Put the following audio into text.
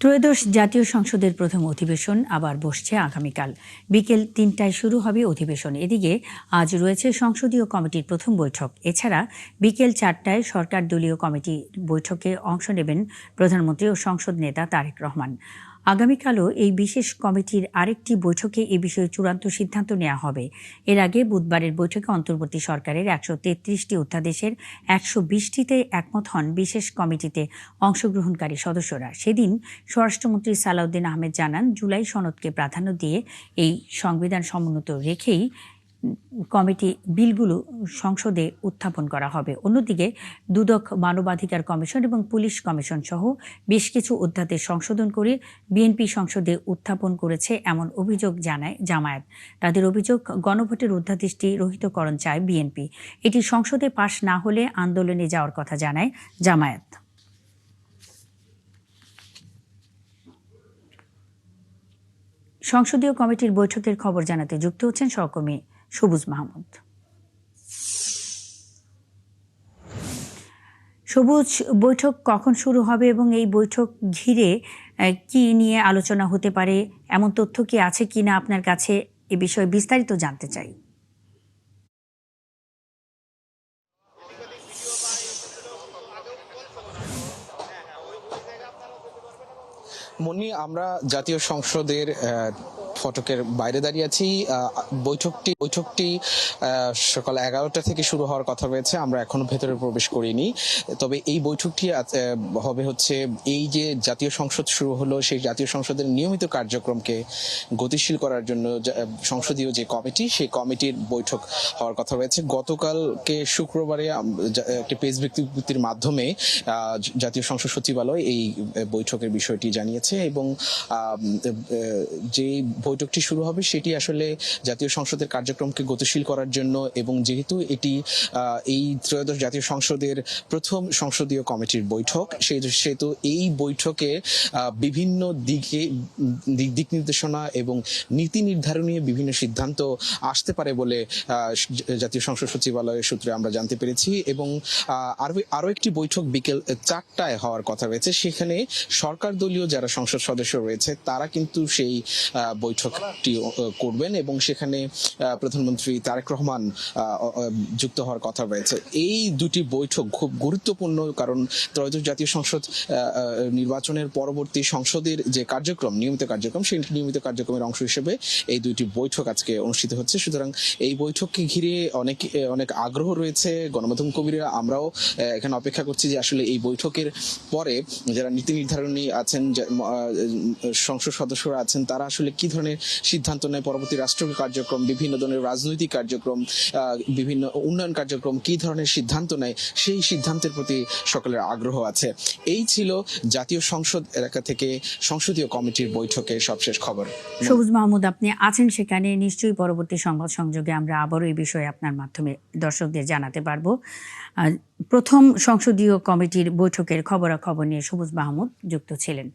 ত্রয়োদশ জাতীয় সংসদের প্রথম অধিবেশন আবার বসছে আগামীকাল বিকেল ৩টায় শুরু হবে অধিবেশন। এদিকে আজ রয়েছে সংসদীয় কমিটির প্রথম বৈঠক। এছাড়া বিকেল ৪টায় সরকার দলীয় কমিটি বৈঠকে অংশ নেবেন প্রধানমন্ত্রী ও সংসদ নেতা তারেক রহমান। আগামীকালও এই বিশেষ কমিটির আরেকটি বৈঠকে এ বিষয়ে চূড়ান্ত সিদ্ধান্ত নেওয়া হবে। এর আগে বুধবারের বৈঠকে অন্তর্বর্তী সরকারের ১৩৩টি অধ্যাদেশের ১২০টিতে একমত হন বিশেষ কমিটিতে অংশগ্রহণকারী সদস্যরা। সেদিন স্বরাষ্ট্রমন্ত্রী সালাউদ্দিন আহমেদ জানান, জুলাই সনদকে প্রাধান্য দিয়ে এই সংবিধান সমুন্নত রেখেই কমিটি বিলগুলো সংসদে উত্থাপন করা হবে। অন্যদিকে দুদক, মানবাধিকার কমিশন এবং পুলিশ কমিশন সহ বেশ কিছু অধ্যাদেশ সংশোধন করে বিএনপি সংসদে উত্থাপন করেছে এমন অভিযোগ জানায় জামায়াত। তাদের অভিযোগ, গণভোটের অধ্যাদেশটি রহিতকরণ চায় বিএনপি। এটি সংসদে পাশ না হলে আন্দোলনে যাওয়ার কথা জানায় জামায়াত। সংসদীয় কমিটির বৈঠকের খবর জানাতে যুক্ত হচ্ছেন সহকর্মী সবুজ মাহমুদ। সবুজ, বৈঠক কখন শুরু হবে এবং এই বৈঠক ঘিরে কি নিয়ে আলোচনা হতে পারে, এমন তথ্য কি আছে কিনা আপনার কাছে? এ বিষয়ে বিস্তারিত জানতে চাই। মনি, আমরা জাতীয় সংসদের ফটকের বাইরে দাঁড়িয়ে আছি। বৈঠকটি সকাল 11টা থেকে শুরু হওয়ার কথা রয়েছে। আমরা এখনো ভেতরে প্রবেশ করিনি। তবে এই বৈঠকটি হবে হচ্ছে, এই যে জাতীয় সংসদ শুরু হলো, সেই জাতীয় সংসদের নিয়মিত কার্যক্রমকে গতিশীল করার জন্য সংসদীয় যে কমিটি, সেই কমিটির বৈঠক হওয়ার কথা রয়েছে। গতকালকে শুক্রবারে একটি প্রেস বিজ্ঞপ্তির মাধ্যমে জাতীয় সংসদ সচিবালয় এই বৈঠকের বিষয়টি জানিয়েছে এবং যে বৈঠকটি শুরু হবে সেটি আসলে জাতীয় সংসদের কার্যক্রমকে গতিশীল করার জন্য, এবং যেহেতু এটি এই ত্রয়োদশ জাতীয় সংসদের প্রথম সংসদীয় কমিটির বৈঠক, সেহেতু এই বৈঠকে বিভিন্ন দিক নির্দেশনা এবং নীতি নির্ধারণীয় বিভিন্ন সিদ্ধান্ত আসতে পারে বলে জাতীয় সংসদ সচিবালয়ের সূত্রে আমরা জানতে পেরেছি। এবং আরো একটি বৈঠক বিকেল 4টায় হওয়ার কথা রয়েছে। সেখানে সরকার দলীয় যারা সংসদ সদস্য রয়েছে তারা কিন্তু সেই বৈঠকটি করবেন এবং সেখানে প্রধানমন্ত্রী তারেক রহমান যুক্ত হওয়ার কথা রয়েছে। এই দুটি বৈঠক খুব গুরুত্বপূর্ণ, কারণ ত্রয়োদশ জাতীয় সংসদ নির্বাচনের পরবর্তী সংসদের যে কার্যক্রম, নিয়মিত কার্যক্রম, সেই নিয়মিত কার্যক্রমের অংশ হিসেবে এই দুইটি বৈঠক আজকে অনুষ্ঠিত হচ্ছে। সুতরাং এই বৈঠককে ঘিরে অনেক আগ্রহ রয়েছে গণমাধ্যম কর্মীরা। আমরাও এখানে অপেক্ষা করছি যে আসলে এই বৈঠকের পরে যারা নীতি নির্ধারণী আছেন, সংসদ সদস্যরা আছেন, তারা আসলে কি ধরনের সিদ্ধান্ত নেয়, পরবর্তী রাষ্ট্র কার্যক্রম, বিভিন্ন ধরনের রাজনৈতিক কার্যক্রম, বিভিন্ন উন্নয়ন কার্যক্রম কি ধরনের সিদ্ধান্ত নেয়, সেই সিদ্ধান্তের প্রতি সকলের আগ্রহ আছে। এই ছিল জাতীয় সংসদ এলাকা থেকে সংসদীয় কমিটির বৈঠকের সবশেষ খবর। সবুজ মাহমুদ, আপনি আছেন সেখানে, নিশ্চয়ই পরবর্তী সংবাদ সংযোগে আমরা আবারও এই বিষয়ে আপনার মাধ্যমে দর্শকদের জানাতে পারবো। প্রথম সংসদীয় কমিটির বৈঠকের খবরাখবর নিয়ে সবুজ মাহমুদ যুক্ত ছিলেন।